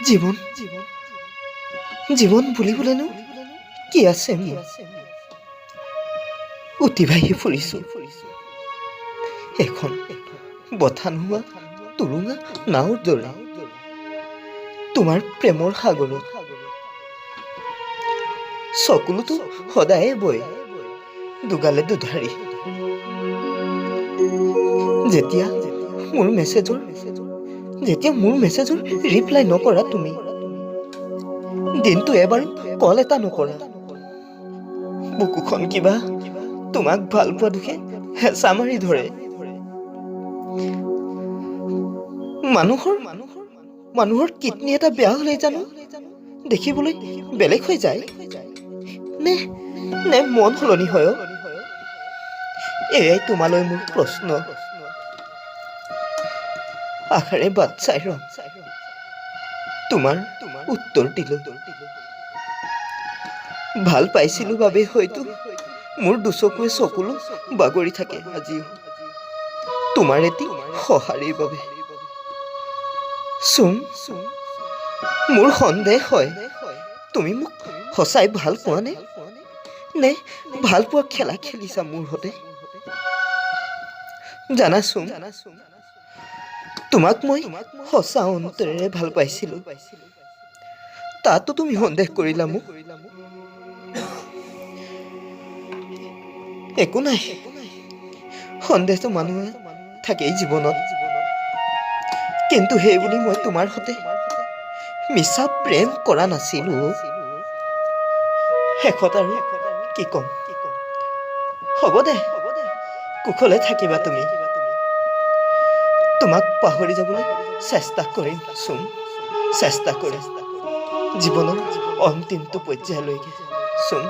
জীৱন জীৱন বুলিবলেনো কি আছে মোৰ? অতিবাহী ফুৰিছো এখন বঠা নোহোৱা তুৰুঙা নাওৰ দৰে তোমাৰ প্ৰেমৰ সাগৰত। চকুলোতো সদায়ে বয় দুগালে দুধাৰি। যেতিয়া মোৰ মেছেজৰ ৰিপ্লাই নকৰা তুমি, দিনটো এবাৰ কল এটা নকৰা, বুকুখন কিবা তোমাক ভাল পোৱা দুখে হেঁচা মাৰি ধৰে। মানুহৰ কিডনী এটা বেয়া হলে জানো দেখিবলৈ বেলেগ হৈ যায় নে মন সলনি হয়? এয়াই তোমালৈ মোৰ প্ৰশ্ন। আশাৰে বাট চাই ৰম তোমাৰ উত্তৰ দিলো। ভাল পাইছিলো বাবে হয়তো মোৰ দুচকুৱে চকুলো বাগৰি থাকে আজিও তোমাৰ এটি সঁহাৰিৰ বাবে। চুম, মোৰ সন্দেহ হয় তুমি মোক সঁচাই ভাল পোৱা নে ভাল পোৱা খেলা খেলিছা মোৰ হতে? জানাচোন তোমাক মই সঁচা অন্তৰেৰে ভাল পাইছিলো, তাতো তুমি সন্দেহ কৰিলা মোক। একো নাই, সন্দেহটো মানুহে থাকেই জীৱনত, কিন্তু সেই বুলি মই তোমাৰ সতে মিছা প্ৰেম কৰা নাছিলো। শেষত আৰু কি কম, হ'ব দে, কুশলে থাকিবা তুমি। তোমাক পাহৰি যাবলৈ চেষ্টা কৰিম চোন, চেষ্টা কৰিম জীৱনৰ অন্তিমটো পৰ্যায়লৈকে চোন।